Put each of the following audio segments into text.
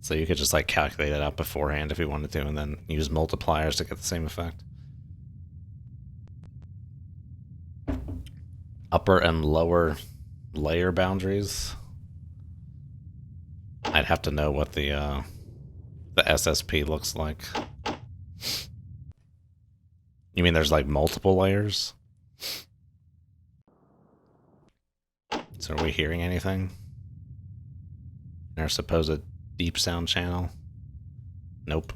So you could just like calculate it out beforehand if you wanted to, and then use multipliers to get the same effect. Upper and lower layer boundaries. I'd have to know what the SSP looks like. You mean there's like multiple layers? So are we hearing anything? In our supposed deep sound channel? Nope.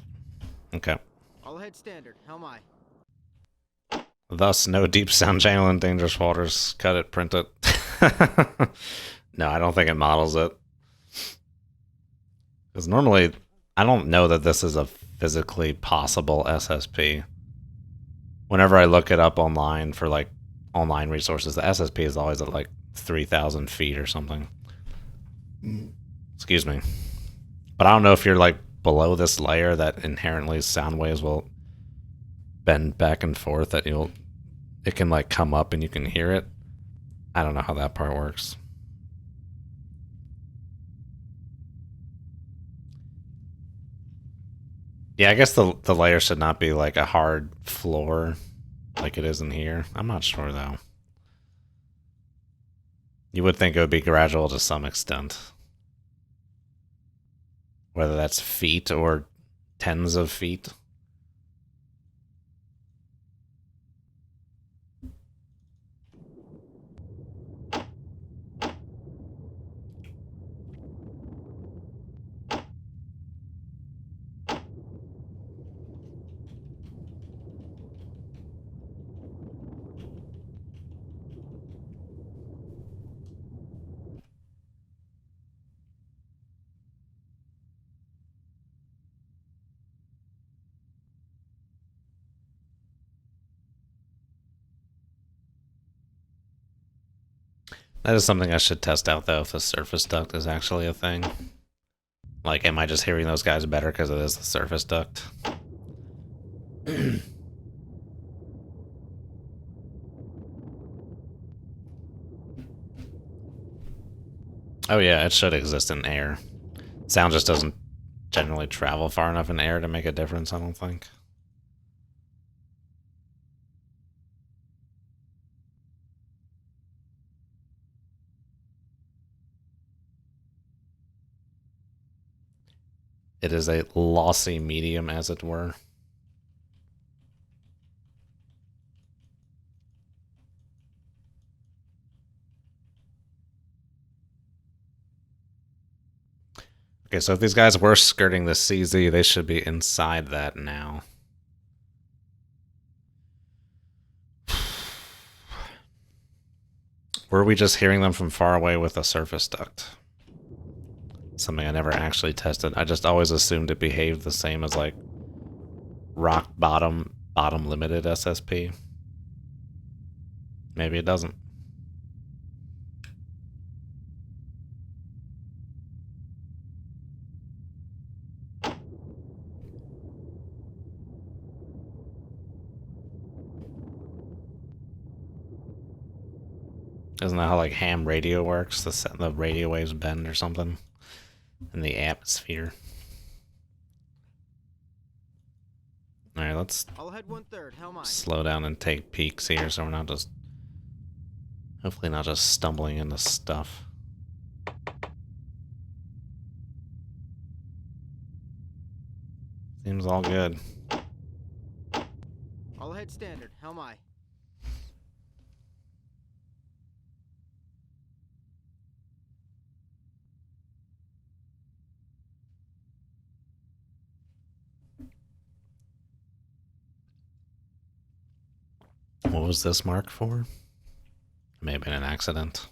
Okay. All ahead standard. How am I? Thus, no deep sound channel in dangerous waters. Cut it, print it. No, I don't think it models it. Because normally, I don't know that this is a physically possible SSP. Whenever I look it up online for like online resources, the SSP is always at like 3,000 feet or something. Excuse me. But I don't know if you're like below this layer that inherently sound waves will bend back and forth, that it can like come up and you can hear it. I don't know how that part works. Yeah, I guess the layer should not be like a hard floor like it is in here. I'm not sure though. You would think it would be gradual to some extent. Whether that's feet or tens of feet. That is something I should test out, though, if the surface duct is actually a thing. Like, am I just hearing those guys better because it is the surface duct? Oh yeah, it should exist in air. Sound just doesn't generally travel far enough in air to make a difference, I don't think. It is a lossy medium, as it were. Okay, so if these guys were skirting the CZ, they should be inside that now. Were we just hearing them from far away with a surface duct? Something I never actually tested. I just always assumed it behaved the same as like rock bottom limited SSP. Maybe it doesn't. Isn't that how like ham radio works? The radio waves bend or something in the atmosphere. All right, let's All ahead 1/3. How am I? slow down and take peeks here, so we're not just, hopefully not just stumbling into stuff. Seems all good. All ahead standard. How am I? What was this mark for? It may have been an accident.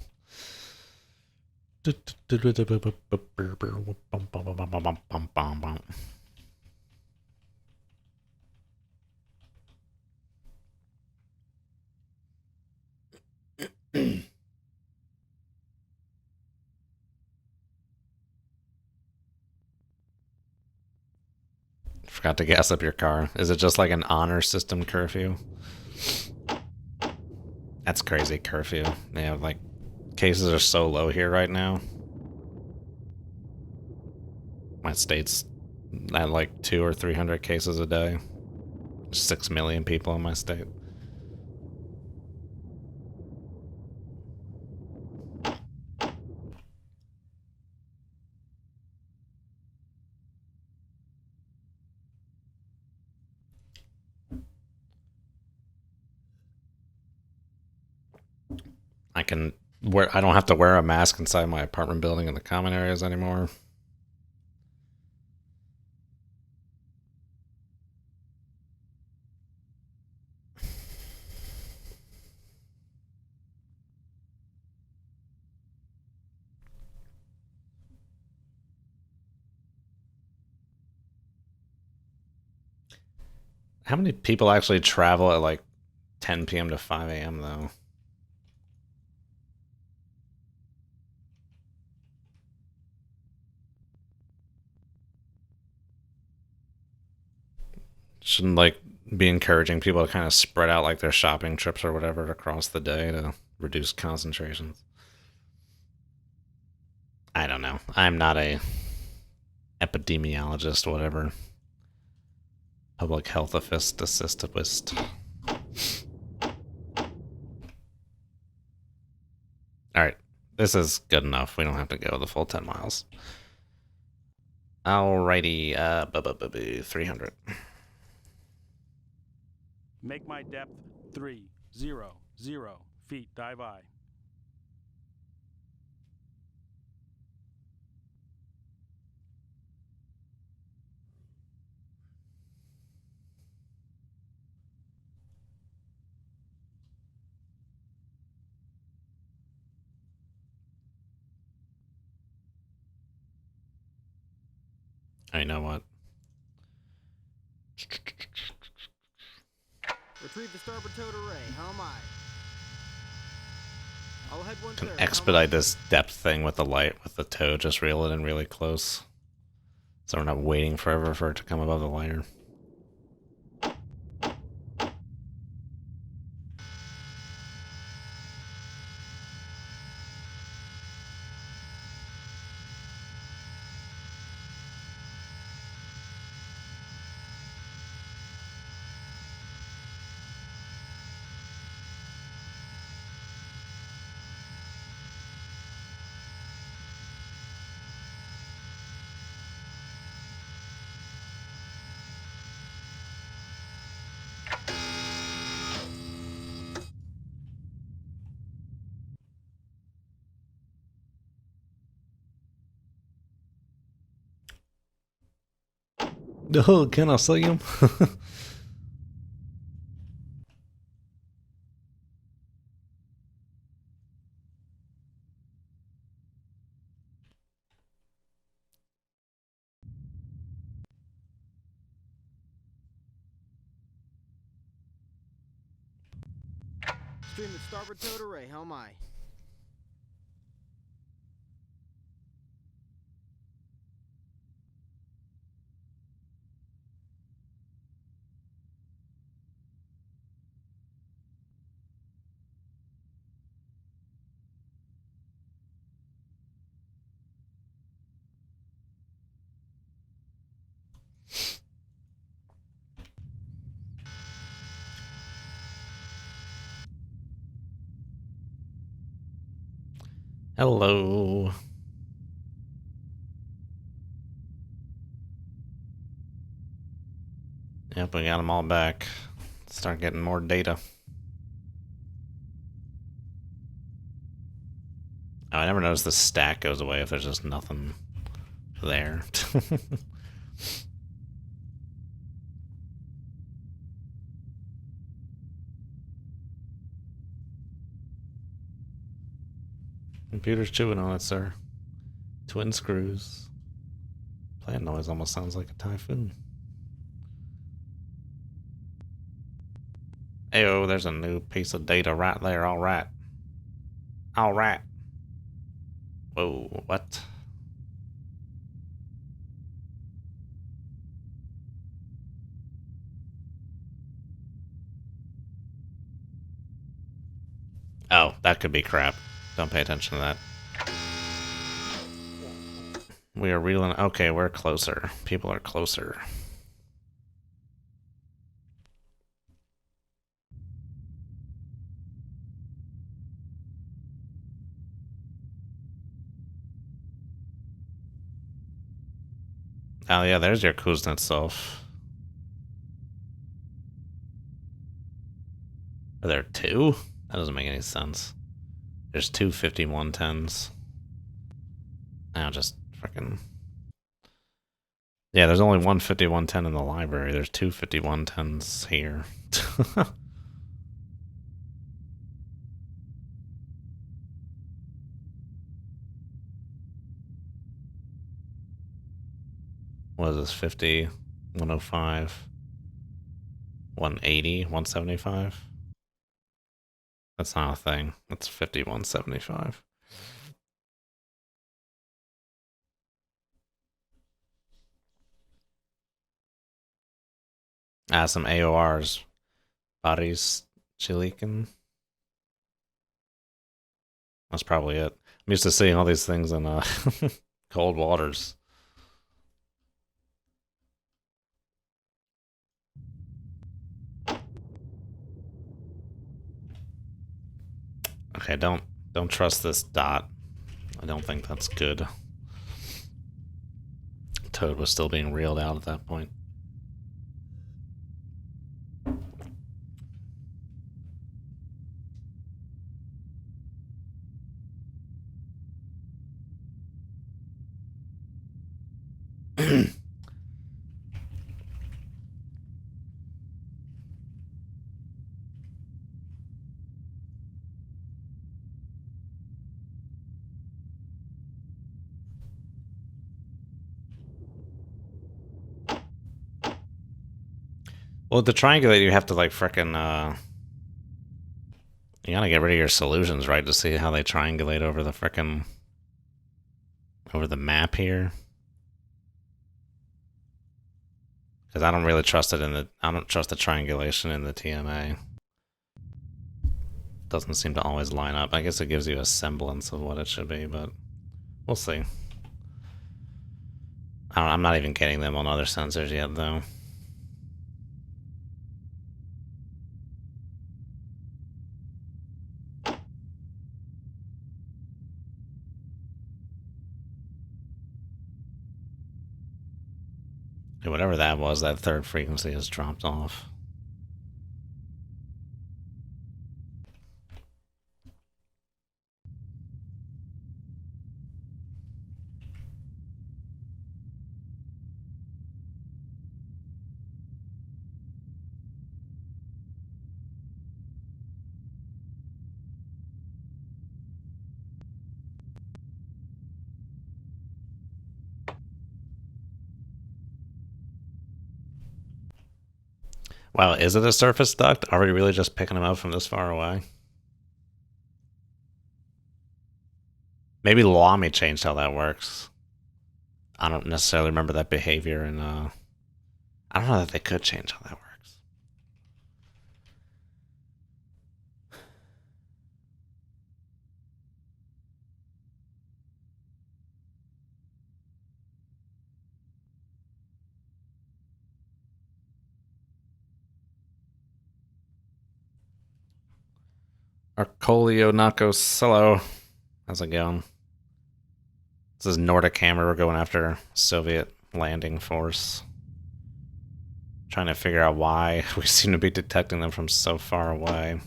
Forgot to gas up your car. Is it just like an honor system curfew? That's crazy curfew. Yeah, like cases are so low here right now. My state's at like 200 or 300 cases a day. 6 million people in my state. I don't have to wear a mask inside my apartment building in the common areas anymore. How many people actually travel at like 10 p.m. to 5 a.m. though? Shouldn't like be encouraging people to kind of spread out like their shopping trips or whatever across the day to reduce concentrations? I don't know. I'm not a epidemiologist, whatever. Public health assistivist. Alright. This is good enough. We don't have to go the full 10 miles. Alrighty. 300. Make my depth 300 feet. Dive I. I know what. Retrieve the starboard towed array. How am I? I'll head 1/3. Can expedite this depth thing with the light, with the tow. Just reel it in really close. So we're not waiting forever for it to come above the lighter. Oh, can I see him? Stream the starboard towed array. How am I? Hello. Yep, we got them all back. Start getting more data. Oh, I never noticed the stack goes away if there's just nothing there. Computer's chewing on it, sir. Twin screws. Plant noise almost sounds like a typhoon. Ayo, there's a new piece of data right there. All right. All right. Whoa, what? Oh, that could be crap. Don't pay attention to that. We are reeling. Okay, we're closer. People are closer. Oh yeah, there's your Kuznetsov. Are there two? That doesn't make any sense. There's two 5110s. Now just freaking. Yeah, there's only one 5110 in the library. There's two 5110s here. What is this? 50, 105, 180, 175? That's not a thing. That's 5175. Ah, some AORs. Bodies Chilican. That's probably it. I'm used to seeing all these things in cold waters. Okay, don't trust this dot. I don't think that's good. Toad was still being reeled out at that point. Well, to triangulate, you have to like frickin' you gotta get rid of your solutions, right, to see how they triangulate over the frickin' over the map here. Because I don't really trust it in the. I don't trust the triangulation in the TMA. Doesn't seem to always line up. I guess it gives you a semblance of what it should be, but we'll see. I'm not even getting them on other sensors yet, though. Whatever that was, that third frequency has dropped off. Wow, is it a surface duct? Are we really just picking them up from this far away? Maybe LwAmi changed how that works. I don't necessarily remember that behavior, and I don't know that they could change how that works. Arcolio Nakos, hello. How's it going? This is Nordic Hammer. We're going after Soviet landing force. Trying to figure out why we seem to be detecting them from so far away.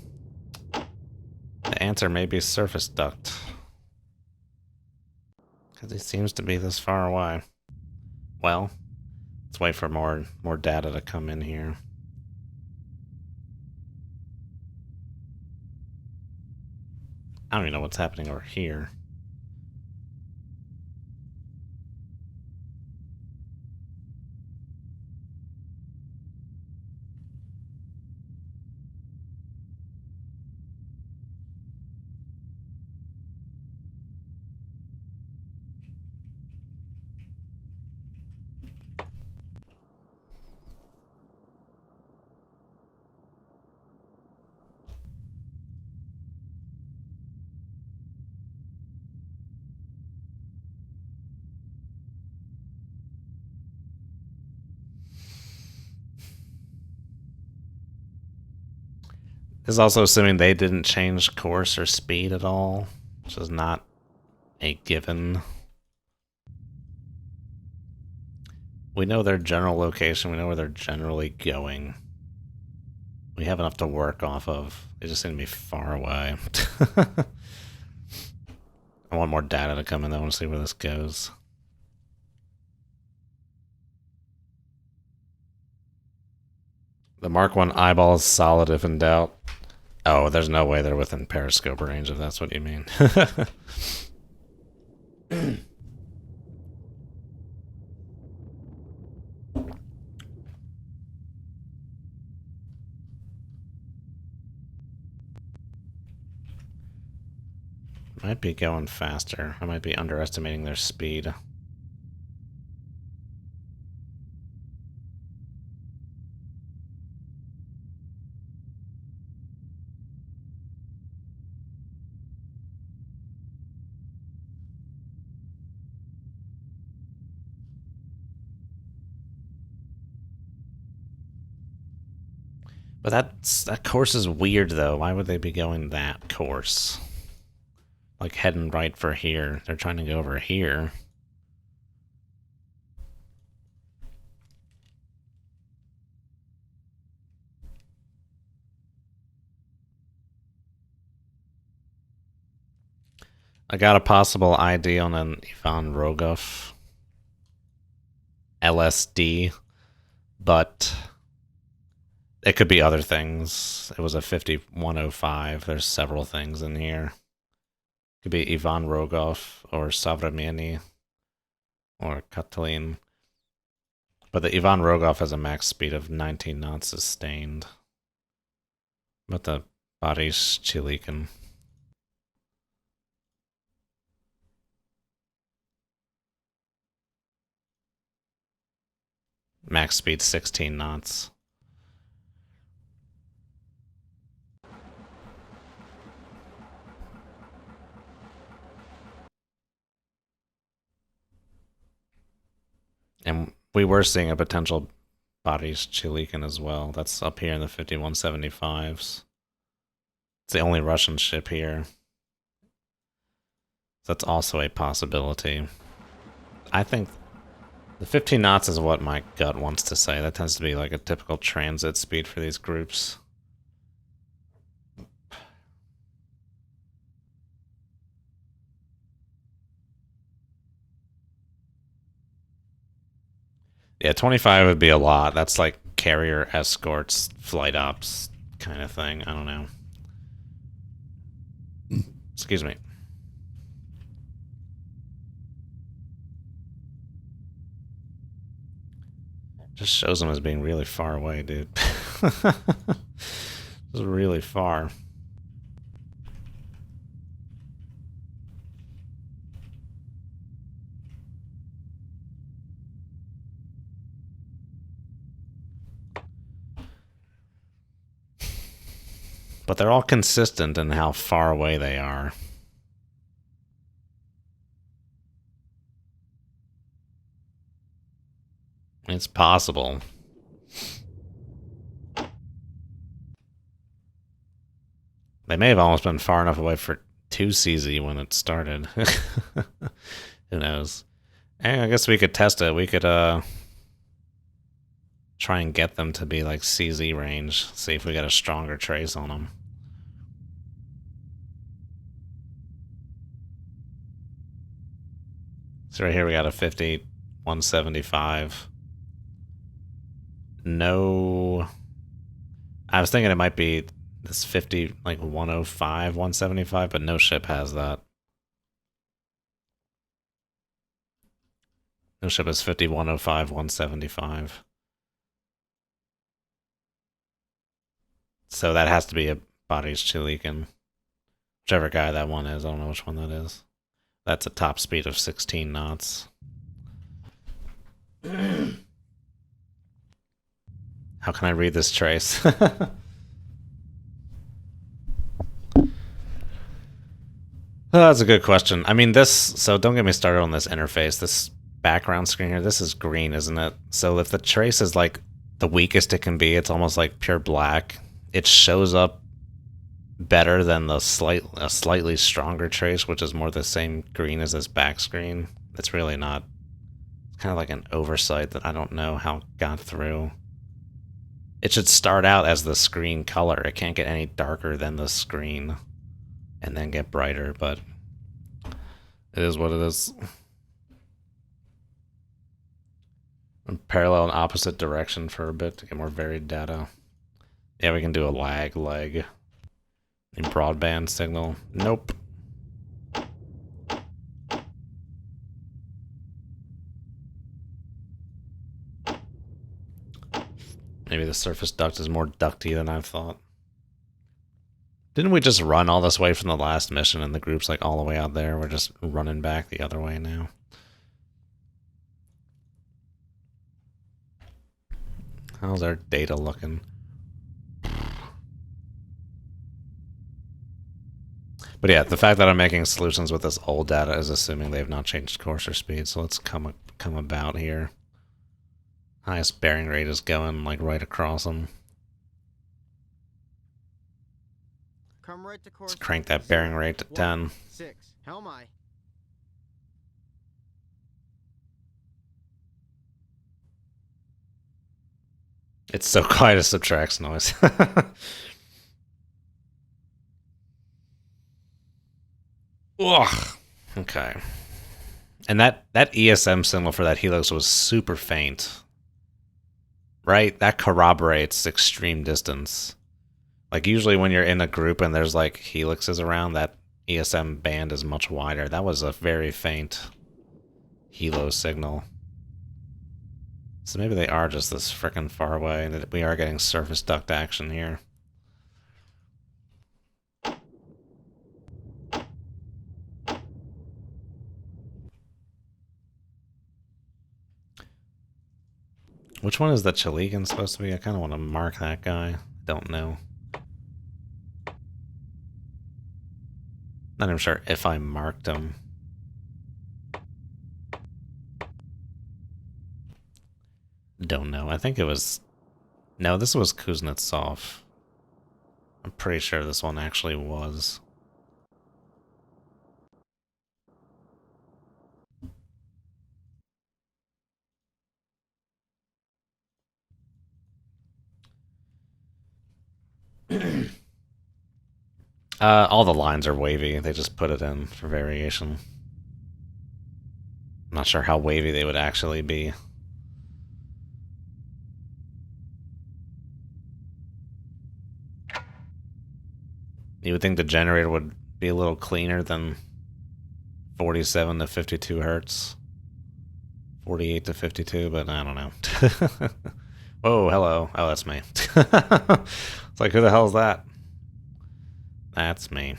The answer may be surface duct. Because he seems to be this far away. Well, let's wait for more data to come in here. I don't even know what's happening over here. This is also assuming they didn't change course or speed at all, which is not a given. We know their general location, we know where they're generally going. We have enough to work off of. They just seem to be far away. I want more data to come in, though. I want to see where this goes. The Mark 1 eyeball is solid if in doubt. Oh, there's no way they're within periscope range, if that's what you mean. Might be going faster. I might be underestimating their speed. But that course is weird, though. Why would they be going that course? Like, heading right for here. They're trying to go over here. I got a possible ID on an Ivan Rogov LSD, but it could be other things. It was a 5105. There's several things in here. Could be Ivan Rogov or Savrameni or Katalin. But the Ivan Rogov has a max speed of 19 knots sustained. But the Boris Chilikin. Max speed 16 knots. And we were seeing a potential Boris Chilikin as well. That's up here in the 5175s. It's the only Russian ship here. That's also a possibility. I think the 15 knots is what my gut wants to say. That tends to be like a typical transit speed for these groups. Yeah, 25 would be a lot. That's like carrier escorts, flight ops kind of thing. I don't know. Excuse me. Just shows them as being really far away, dude. This is really far. But they're all consistent in how far away they are. It's possible. They may have almost been far enough away for 2 CZ when it started. Who knows? And I guess we could test it. We could try and get them to be like CZ range. See if we get a stronger trace on them. So right here we got a 50, 175. No, I was thinking it might be this 50, like 105, 175, but no ship has that. No ship is 50, 105, 175. So that has to be a Boris Chilikin. Whichever guy that one is, I don't know which one that is. That's a top speed of 16 knots. How can I read this trace? That's a good question. I mean, so don't get me started on this interface. This background screen here, this is green, isn't it? So if the trace is like the weakest it can be, it's almost like pure black. It shows up better than the slightly stronger trace, which is more the same green as this back screen. It's really not. It's kind of like an oversight that I don't know how it got through. It should start out as the screen color. It can't get any darker than the screen and then get brighter, but it is what it is. Parallel and opposite direction for a bit to get more varied data. Yeah, we can do a lag leg. In broadband signal. Nope. Maybe the surface duct is more ducty than I thought. Didn't we just run all this way from the last mission and the group's like all the way out there? We're just running back the other way now. How's our data looking? But yeah, the fact that I'm making solutions with this old data is assuming they've not changed course or speed. So let's come about here. Highest bearing rate is going like right across them. Come right to course. Let's crank that bearing rate to 10. 6. Helm I. It's so quiet it subtracts noise. Ugh. Okay. And that ESM signal for that helix was super faint. Right? That corroborates extreme distance. Like usually when you're in a group and there's like helixes around, that ESM band is much wider. That was a very faint helo signal. So maybe they are just this frickin' far away and that we are getting surface duct action here. Which one is the Chiligan supposed to be? I kind of want to mark that guy. Don't know. Not even sure if I marked him. Don't know. I think it was... No, this was Kuznetsov. I'm pretty sure this one actually was. All the lines are wavy. They just put it in for variation. I'm not sure how wavy they would actually be. You would think the generator would be a little cleaner than 47 to 52 hertz. 48 to 52, but I don't know. Whoa, hello. Oh, that's me. It's like, who the hell is that? That's me.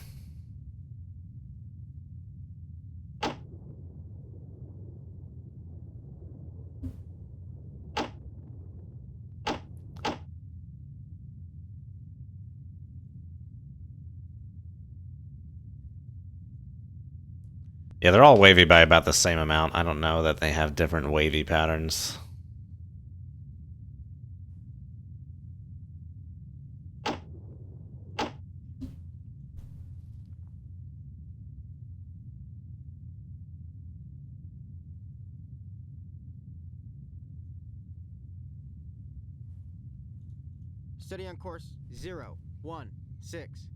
Yeah, they're all wavy by about the same amount. I don't know that they have different wavy patterns. Steady on course 0, 1, 6.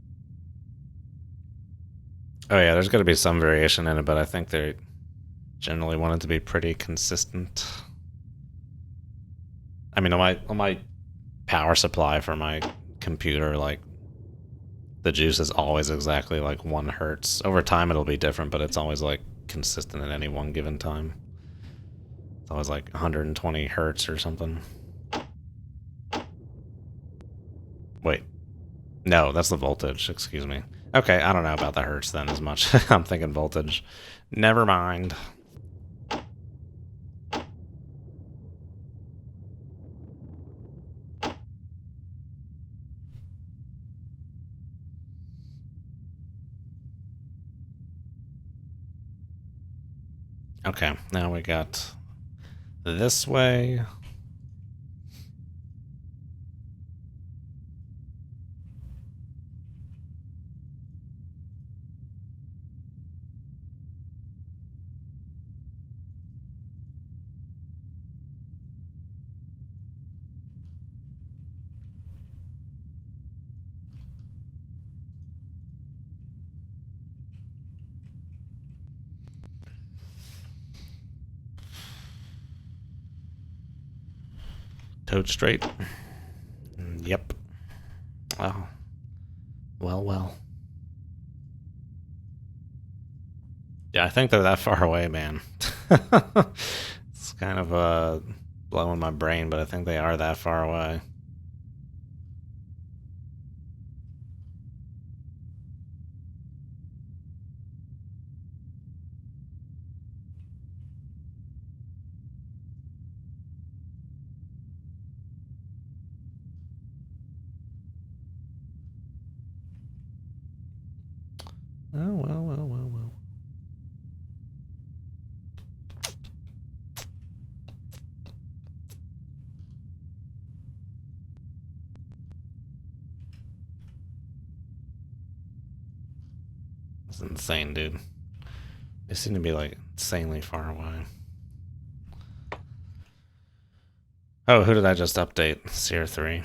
Oh yeah, there's got to be some variation in it, but I think they generally want it to be pretty consistent. I mean, on my power supply for my computer, like, the juice is always exactly like 1 hertz. Over time it'll be different, but it's always like consistent at any one given time. It's always like 120 hertz or something. Wait. No, that's the voltage, excuse me. Okay, I don't know about the hertz then as much. I'm thinking voltage. Never mind. Okay, now we got this way. Toad straight. Yep. Oh. Well, well. Yeah, I think they're that far away, man. It's kind of blowing my brain, but I think they are that far away. Oh, well, well, well, well. It's insane, dude. They seem to be, like, insanely far away. Oh, who did I just update? Seer 3.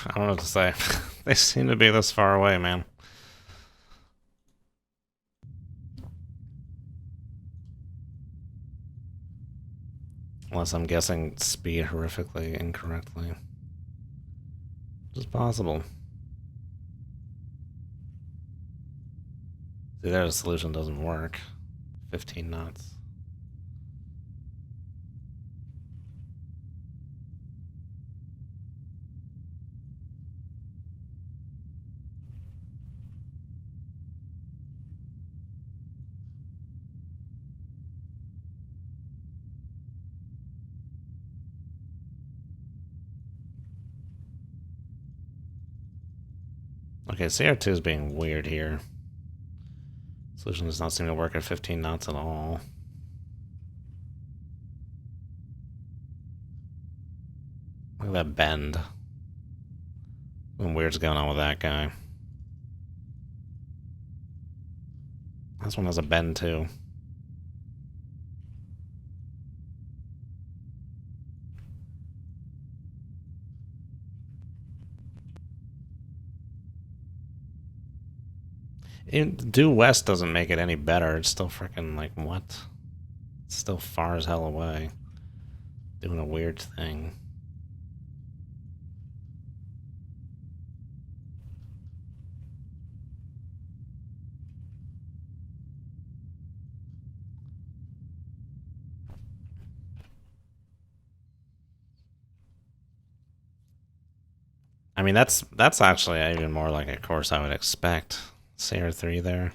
I don't know what to say. They seem to be this far away, man. Unless I'm guessing speed horrifically incorrectly. Which is possible. See, there the solution doesn't work. 15 knots. Okay, CR2 is being weird here. Solution does not seem to work at 15 knots at all. Look at that bend. Something weird's going on with that guy. This one has a bend too. Due west doesn't make it any better. It's still freaking like, what? It's still far as hell away. Doing a weird thing. I mean, that's actually even more like a course I would expect. CR3 there.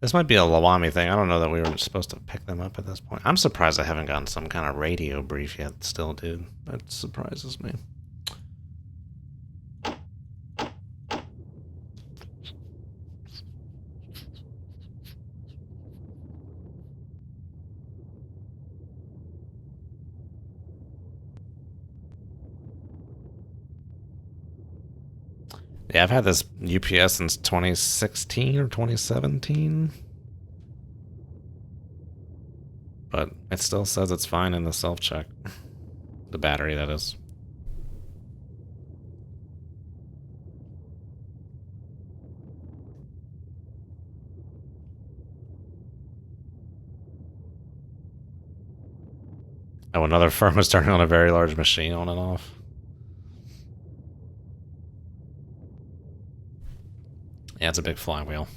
This might be a LwAmi thing. I don't know that we were supposed to pick them up at this point. I'm surprised I haven't gotten some kind of radio brief yet still, dude. That surprises me. Yeah, I've had this UPS since 2016 or 2017. But it still says it's fine in the self-check. The battery, that is. Oh, another firm is turning on a very large machine on and off. Yeah, it's a big flywheel.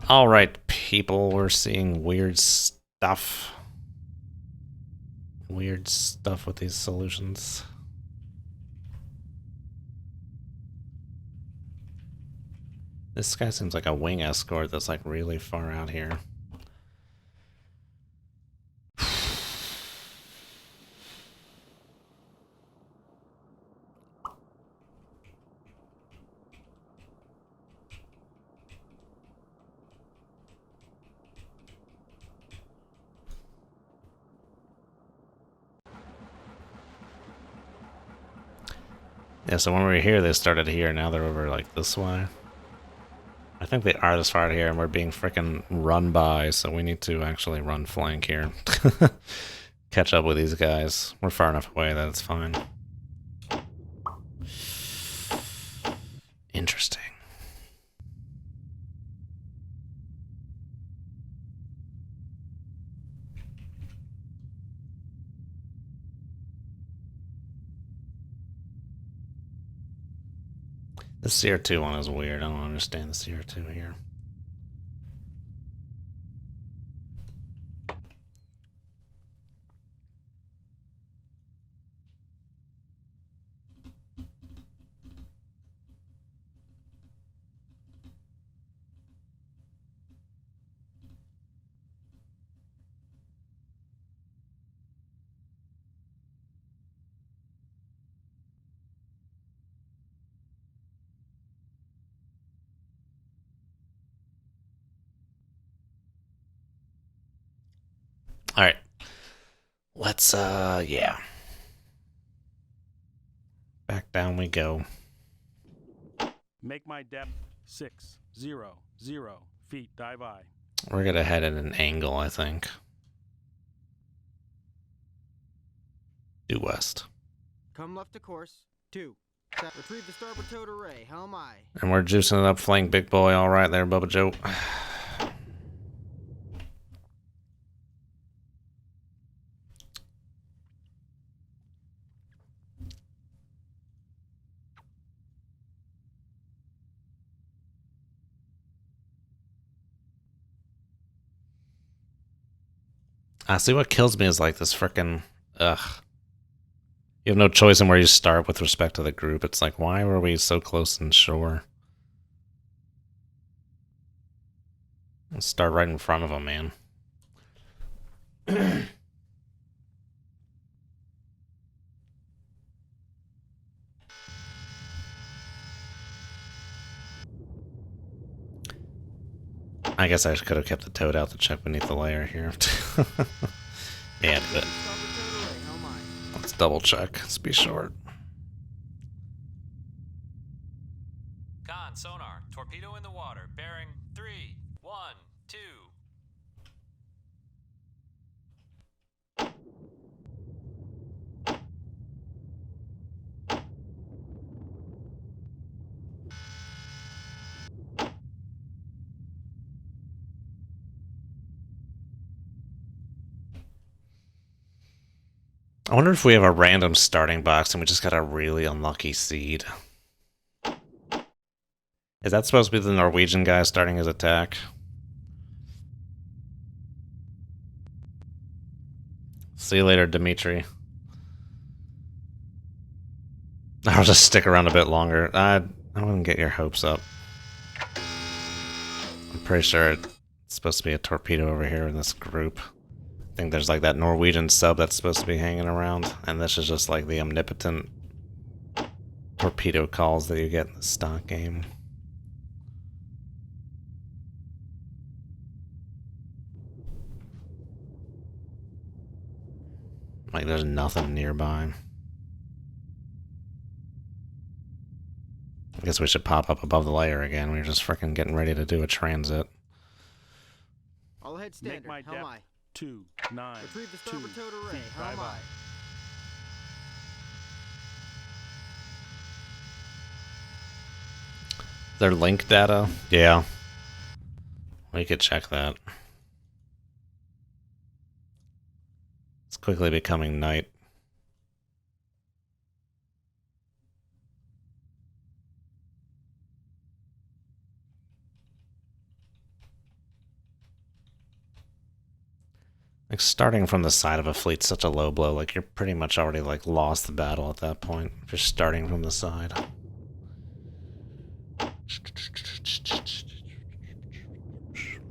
Alright, people, we're seeing weird stuff. Weird stuff with these solutions. This guy seems like a wing escort that's like really far out here. Yeah, so when we were here, they started here. Now they're over like this way. I think they are this far out here, and we're being freaking run by, so we need to actually run flank here. Catch up with these guys. We're far enough away that it's fine. Interesting. The CR2 one is weird. I don't understand the CR2 here. Alright. Let's, yeah. Back down we go. Make my depth 600 feet. Dive I. We're gonna head at an angle, I think. Due west. Come left to course. 2. Retrieve the starboard towed array. Helm I. And we're juicing it up flank, big boy. All right there, Bubba Joe. See, what kills me is like this frickin', ugh. You have no choice in where you start with respect to the group. It's like, why were we so close in shore? Let's start right in front of them, man. I guess I could have kept the toad out to check beneath the layer here. Yeah, but let's double check. Let's be short. Con, sonar, torpedo in the water, bearing 3, 1, 2. I wonder if we have a random starting box and we just got a really unlucky seed. Is that supposed to be the Norwegian guy starting his attack? See you later, Dimitri. I'll just stick around a bit longer. I wouldn't get your hopes up. I'm pretty sure it's supposed to be a torpedo over here in this group. I think there's like that Norwegian sub that's supposed to be hanging around, and this is just like the omnipotent torpedo calls that you get in the stock game. Like there's nothing nearby. I guess we should pop up above the layer again. We're just freaking getting ready to do a transit. All ahead standard. Make my Helm depth I. 2, 9, Retrieve the 2 starboard towed array. feet. Helm Dive I. I. Their link data? Yeah. We could check that. It's quickly becoming night. Like starting from the side of a fleet's such a low blow. Like you're pretty much already like lost the battle at that point. If you're starting from the side.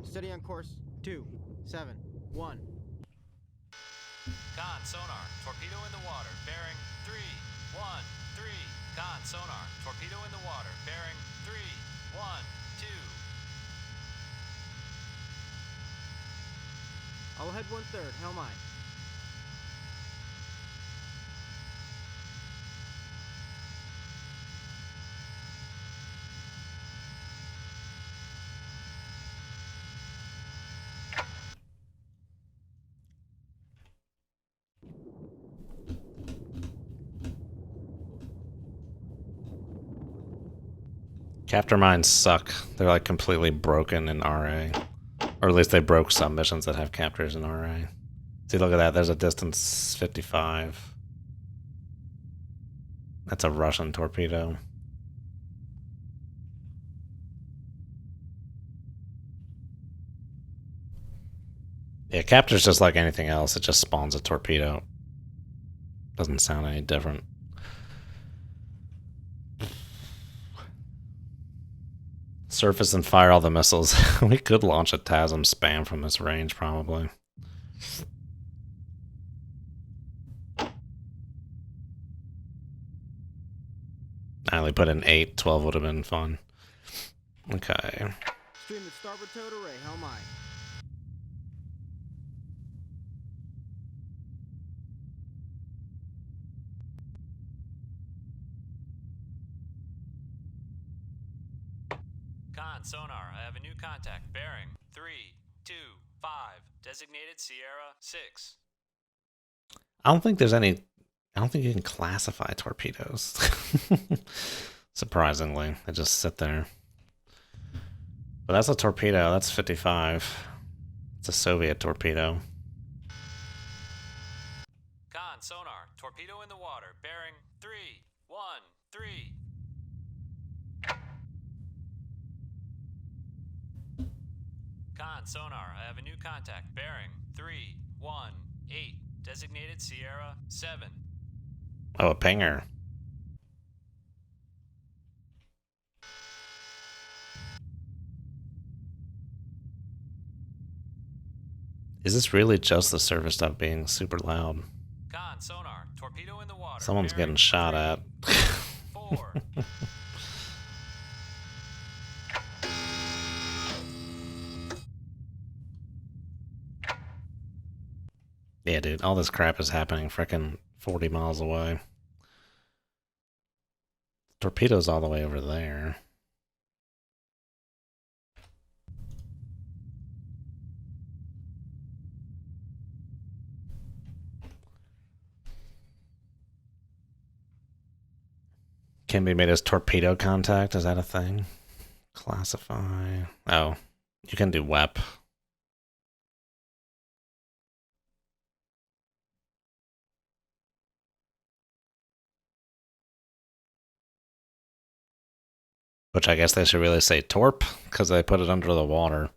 Steady on course. 2, 7, 1. Con, sonar, torpedo in the water, bearing 3, 1, 3. Con, sonar, torpedo in the water, bearing 3, 1, 2. All ahead 1/3. Helm I. Captor mines suck. They're like completely broken in RA. Or at least they broke some missions that have captors in RA. See, look at that. There's a distance 55. That's a Russian torpedo. Yeah, captor's just like anything else. It just spawns a torpedo. Doesn't sound any different. Surface and fire all the missiles. We could launch a TASM spam from this range, probably. I only put in 8. 12 would have been fun. Okay. Stream at starboard towed array, helm aye. Con, sonar, I have a new contact. Bearing 325. Designated Sierra 6. I don't think there's any... I don't think you can classify torpedoes. Surprisingly. They just sit there. But that's a torpedo. That's 55. It's a Soviet torpedo. Con, sonar, torpedo in the water. Bearing 313. Con, sonar, I have a new contact. Bearing 318. Designated Sierra 7. Oh, a pinger. Is this really just the surface stuff being super loud? Con, sonar, torpedo in the water. Someone's Bearing getting shot at. 4. Yeah, dude, all this crap is happening frickin' 40 miles away. Torpedo's all the way over there. Can be made as torpedo contact, is that a thing? Classify. Oh, you can do WEP. Which I guess they should really say torp, because they put it under the water.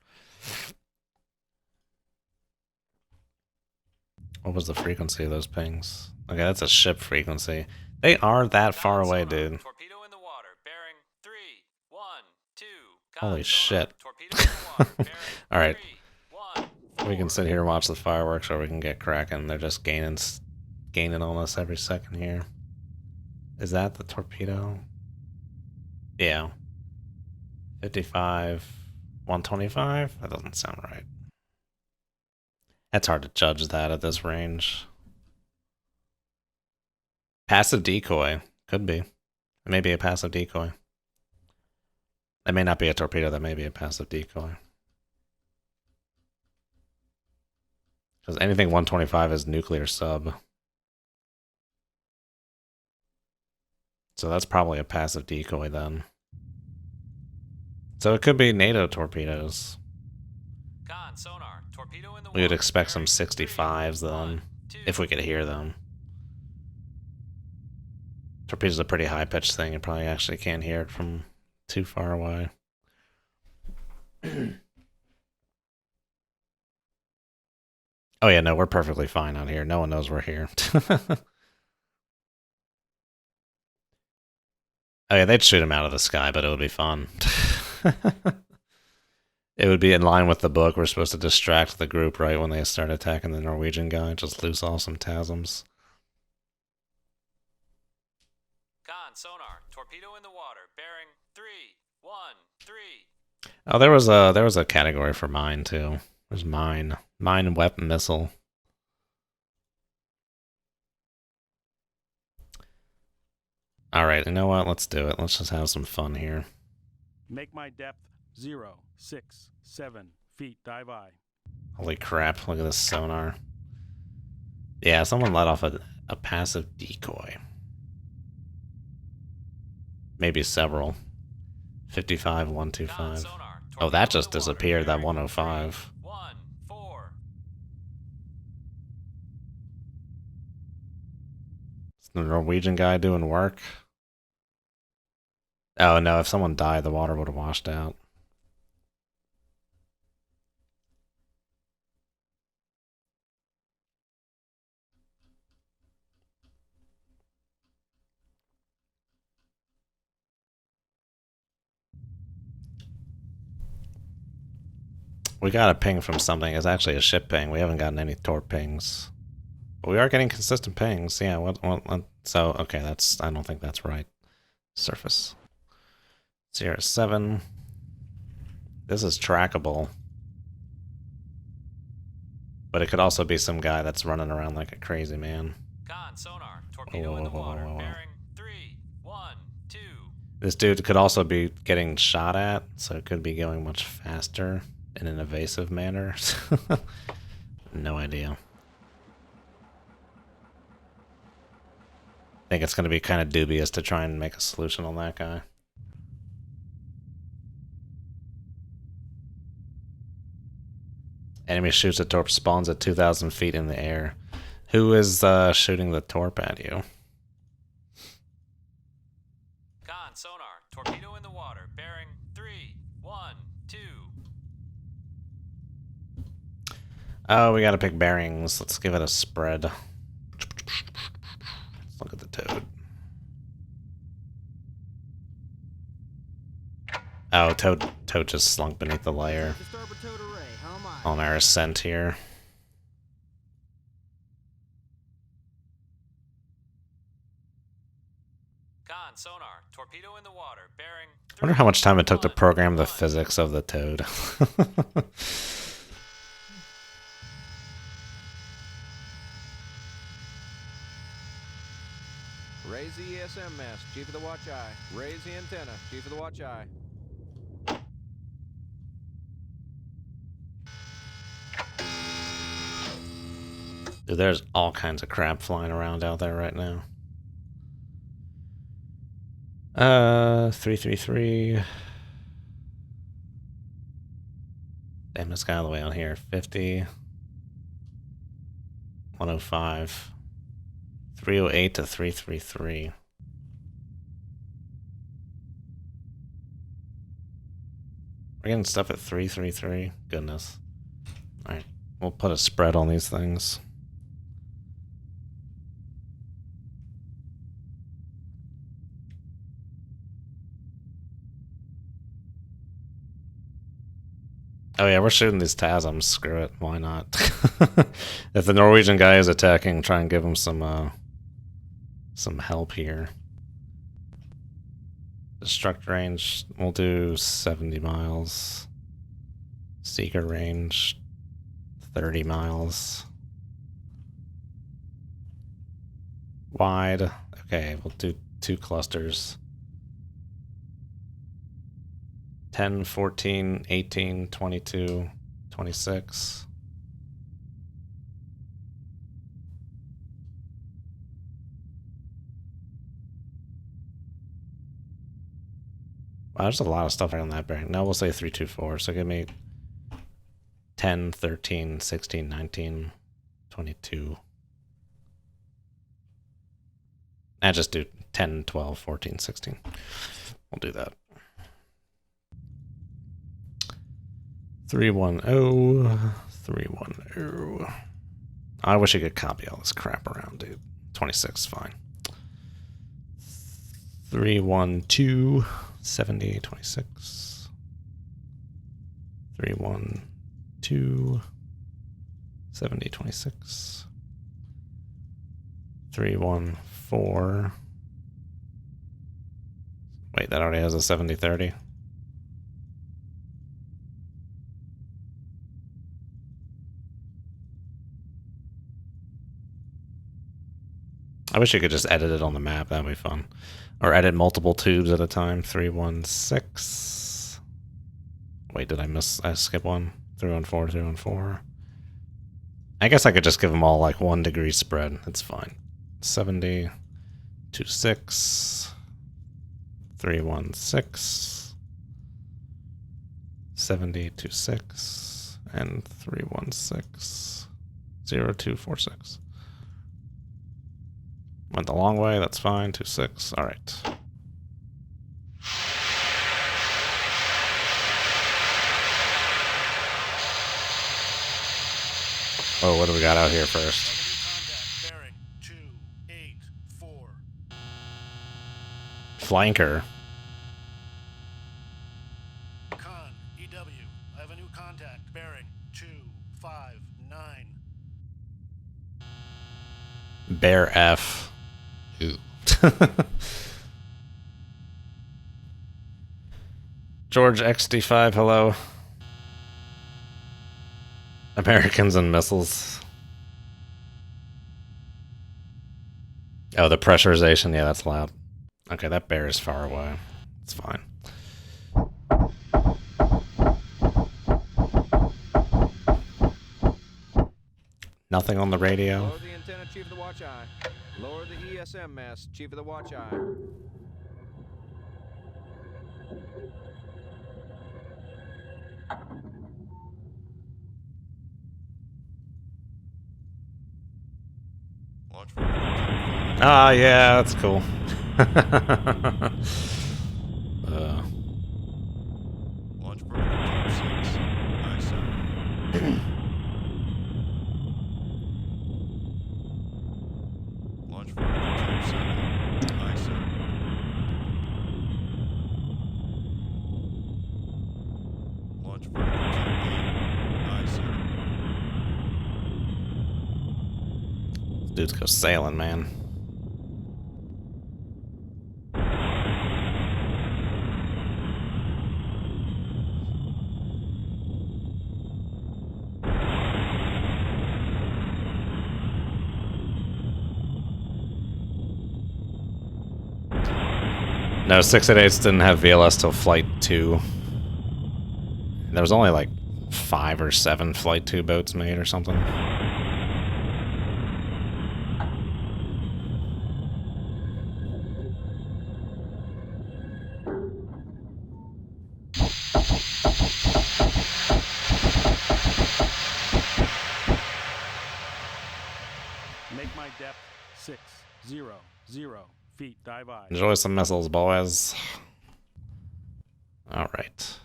What was the frequency of those pings? Okay, that's a ship frequency. They are that far away, dude. Torpedo in the water. Bearing 312. Holy shit. Torpedo in the water. Bearing Alright. 314. We can sit here and watch the fireworks, or we can get cracking. They're just gaining on us every second here. Is that the torpedo? Yeah. 55, 125? That doesn't sound right. That's hard to judge that at this range. Passive decoy. Could be. It may be a passive decoy. That may not be a torpedo, that may be a passive decoy. Because anything 125 is nuclear sub. So that's probably a passive decoy then. So it could be NATO torpedoes. Con, sonar, torpedo in the We would water. expect some Bearing 65s then, 312. if we could hear them. Torpedo's a pretty high-pitched thing. You probably actually can't hear it from too far away. Oh yeah, no, we're perfectly fine out here. No one knows we're here. Oh yeah, they'd shoot him out of the sky, but it would be fun. It would be in line with the book. We're supposed to distract the group right when they start attacking the Norwegian guy. Just loose off some TASMs. Con, sonar, torpedo in the water. Bearing 313. Oh, there was a category for mine too. There's mine weapon missile. All right, you know what? Let's do it. Let's just have some fun here. Make my depth 0, 6, 7 feet. Dive I. Holy crap! Look at this sonar. Yeah, someone let off a passive decoy. Maybe several. 55, Con 125. sonar. Oh, Torpedo that in just the water, disappeared, that bearing 105. 3, 1, 4. Is the Norwegian guy doing work? Oh no, if someone died, the water would have washed out. We got a ping from something. It's actually a ship ping. We haven't gotten any torp pings. But we are getting consistent pings. Yeah, what so, okay, that's, I don't think that's right. Surface. Sierra 7. This is trackable. But it could also be some guy that's running around like a crazy man. Con sonar. Torpedo in the water, Whoa. bearing 3, 1, 2. This dude could also be getting shot at, so it could be going much faster in an evasive manner. No idea. I think it's going to be kind of dubious to try and make a solution on that guy. Enemy shoots a torp, spawns at 2,000 feet in the air. Who is shooting the torp at you? Con sonar. Torpedo in the water, bearing 3, 1, 2. Oh, we gotta pick bearings. Let's give it a spread. Let's look at the toad. Oh, toad just slunk beneath the layer The starboard toad array. How am I? on our ascent here. Con sonar. Torpedo in the water, bearing 3. I wonder how much time it took to 1, program the 1. physics of the toad. Raise the ESM mast, Chief of the Watch Eye. Raise the antenna, Chief of the Watch Eye. Dude, there's all kinds of crap flying around out there right now. 333. Damn, this guy all the way on here. 50. 105. 308 to 333. We're getting stuff at 333. Goodness. Alright, we'll put a spread on these things. Oh yeah, we're shooting these TASMs. Screw it. Why not? If the Norwegian guy is attacking, try and give him some help here. Destruct range, we'll do 70 miles. Seeker range, 30 miles. Wide, okay, we'll do 2 clusters. 10, 14, 18, 22, 26. Wow, there's a lot of stuff on that bearing. Now we'll say 324, so give me 10, 13, 16, 19, 22. And just do 10, 12, 14, 16. We'll do that. 310, 310. I wish I could copy all this crap around, dude. 26 is fine. 312, 70, 26. 312, 70, 26. 314. Wait, that already has a 70, 30. I wish you could just edit it on the map. That'd be fun. Or edit multiple tubes at a time. 316. Wait, did I skip one? 314, 314. I guess I could just give them all like 1 degree spread. It's fine. 70, 26, 316, 7026 and 3160246. Went the long way, that's fine. 26. Alright. Oh, what do we got out here first? Contact bearing 284. Flanker. Con, EW. I have a new contact bearing 259. Bear F. Ooh. George XD5, hello. Americans and missiles. Oh, the pressurization. Yeah, that's loud. Okay, that bear is far away. It's fine. Nothing on the radio. Lower the antenna, Chief of the Watch Eye. Lower the ESM mast, Chief of the Watch Eye. Ah, yeah, that's cool. Launch protocol 6. Aye, sir. Launch protocol 7. Aye, sir. Launch protocol 8. Aye, sir. Dudes go sailing, man. No, 688s didn't have VLS till Flight 2. There was only like 5 or 7 Flight 2 boats made or something. Make my depth 600 feet. Dive eye. Enjoy some missiles, boys. Alright.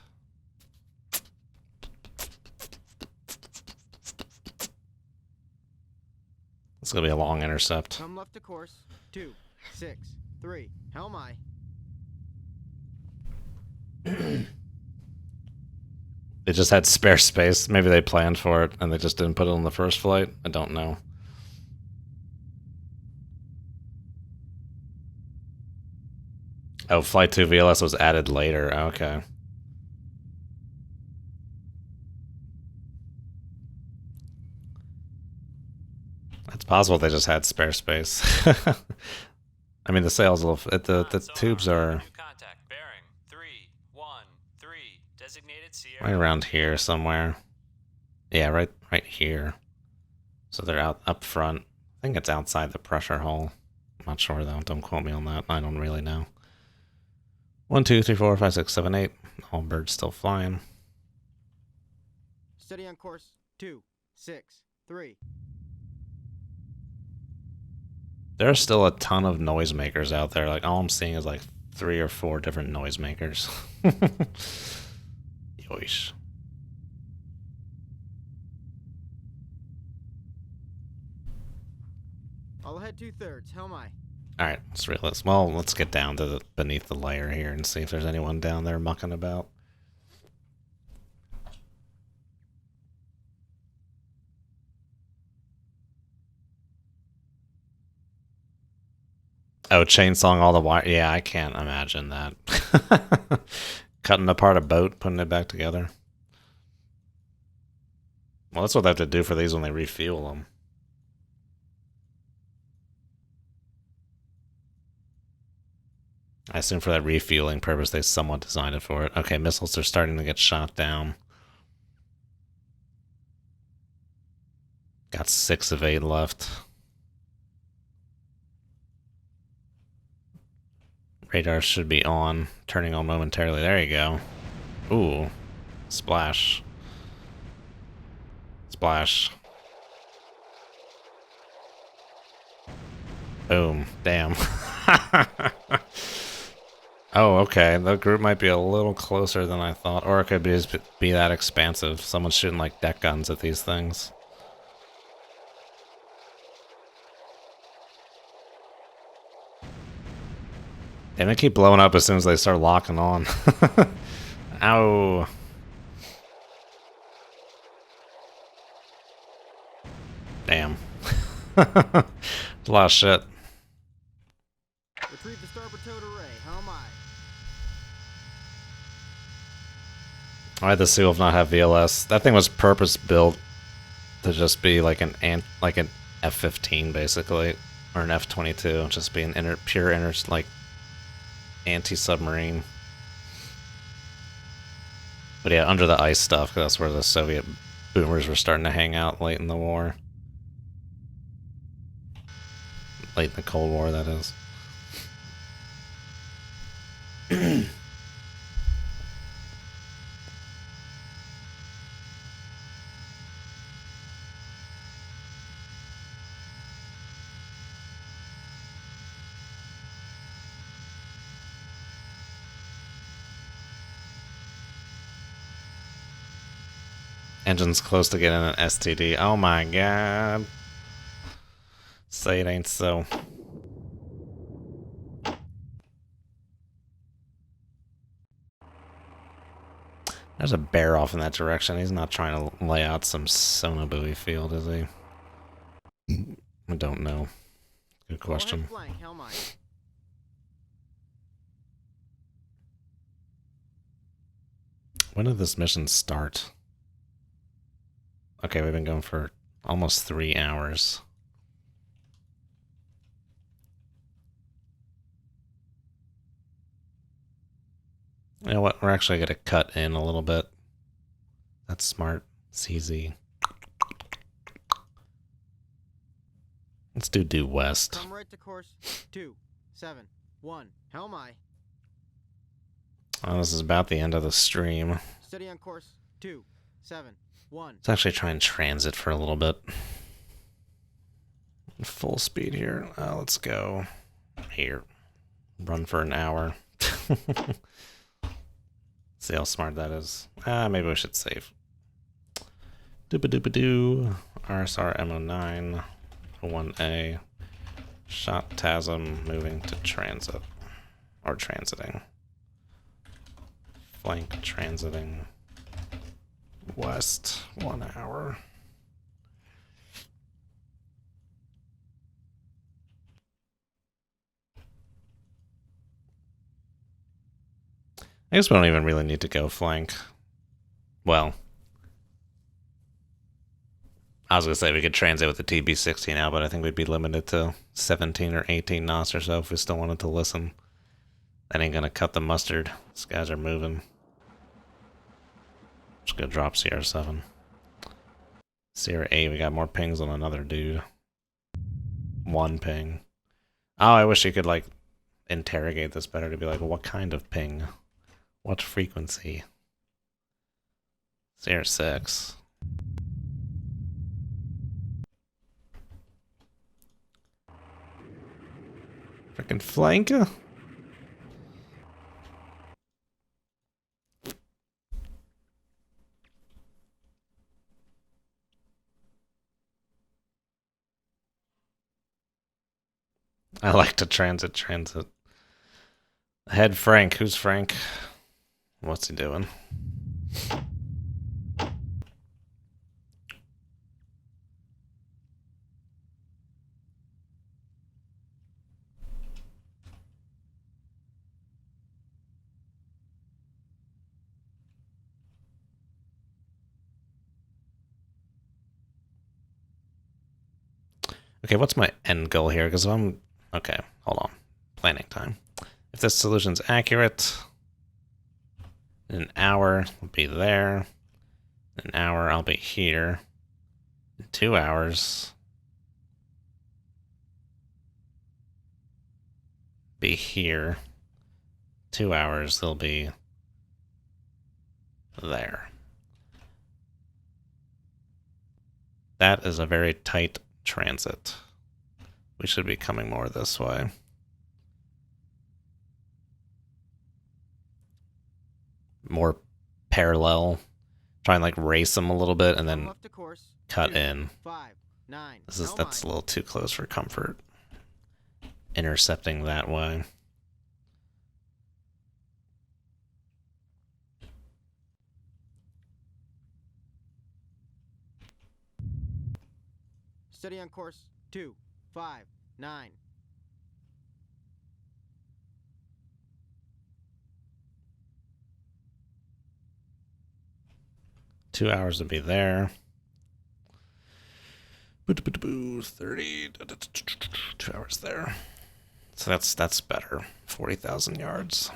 This is gonna be a long intercept. Come left to course. 2, 6, 3. Helm aye. They just had spare space. Maybe they planned for it and they just didn't put it on the first flight. I don't know. Oh, Flight 2 VLS was added later. Okay. It's possible they just had spare space. I mean, the sails will... The tubes are New contact bearing 313. Designated Sierra. right around here somewhere. Yeah, right here. So they're out up front. I think it's outside the pressure hull. I'm not sure though. Don't quote me on that. I don't really know. 1, 2, 3, 4, 5, 6, 7, 8. All birds still flying. Steady on course. 2, 6, 3. There are still a ton of noisemakers out there. Like, all I'm seeing is like 3 or 4 different noisemakers. Yoish. I'll head 2/3. Helm aye. Alright, let's get down to beneath the layer here and see if there's anyone down there mucking about. Oh, chainsawing all the wire. Yeah, I can't imagine that. Cutting apart a boat, putting it back together. Well, that's what they have to do for these when they refuel them. I assume for that refueling purpose, they somewhat designed it for it. Okay, missiles are starting to get shot down. Got 6 of 8 left. Radar should be on, turning on momentarily. There you go. Ooh. Splash. Splash. Boom. Damn. Oh, okay. The group might be a little closer than I thought. Or it could be that expansive. Someone's shooting like deck guns at these things. And they keep blowing up as soon as they start locking on. Ow. Damn. A lot of shit. Retrieve the starboard towed array. How am I? Why did the Seal not have VLS? That thing was purpose built to just be like an F-15 basically, or an F-22, just be an pure like anti-submarine. But yeah, under the ice stuff, 'cause that's where the Soviet boomers were starting to hang out late in the war. Late in the Cold War, that is. Engine's close to getting an STD. Oh my god. Say it ain't so. There's a bear off in that direction. He's not trying to lay out some sonobuoy field, is he? I don't know. Good question. Flank. How am I? When did this mission start? Okay, we've been going for almost 3 hours. You know what? We're actually going to cut in a little bit. That's smart. CZ. Let's do due west. Come right to course 271. How am I? Oh, this is about the end of the stream. Steady on course 271. Let's actually try and transit for a little bit. Full speed here. Let's go here. Run for an hour. See how smart that is. Maybe we should save. Dooba-dooba-doo. RSR M09. 1A. Shot TASM moving to transit. Or transiting. Flank transiting. West. 1 hour. I guess we don't even really need to go flank. Well, I was going to say we could transit with the TB-60 now, but I think we'd be limited to 17 or 18 knots or so if we still wanted to listen. That ain't going to cut the mustard. These guys are moving. Just going to drop CR7. Sierra 8, we got more pings on another dude. 1 ping. Oh, I wish you could, like, interrogate this better to be like, what kind of ping? What frequency? Sierra 6. Frickin' flanker. I like to transit. Head Frank. Who's Frank? What's he doing? Okay, what's my end goal here? Because I'm... Okay, hold on. Planning time. If this solution's accurate, in an hour, I'll be there. In an hour, I'll be here. In 2 hours, be here. 2 hours, they'll be there. That is a very tight transit. We should be coming more this way. More parallel. Try and like race them a little bit and then Left to course. cut 2, in. 5, 9. That's a little too close for comfort. Intercepting that way. Steady on course. 2, 5, 9. Two hours to be there. 30. 2 hours there. So that's better. 40,000 yards.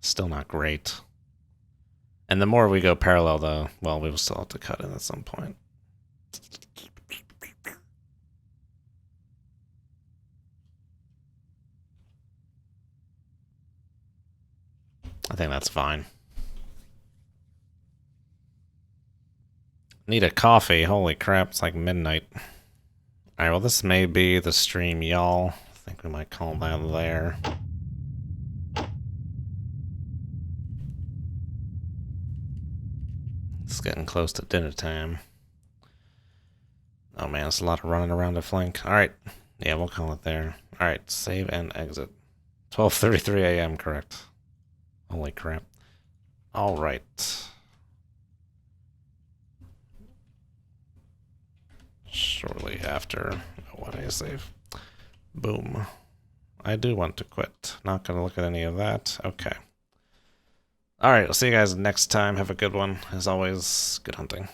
Still not great. And the more we go parallel, though, well, we will still have to cut in at some point. I think that's fine. Need a coffee. Holy crap, it's like midnight. Alright, well, this may be the stream, y'all. I think we might call that there. It's getting close to dinner time. Oh man, it's a lot of running around the flank. Alright, yeah, we'll call it there. Alright, save and exit. 12:33 a.m., correct. Holy crap. Alright. Shortly after when I save. Boom. I do want to quit. Not gonna look at any of that. Okay. Alright, I'll see you guys next time. Have a good one. As always, good hunting.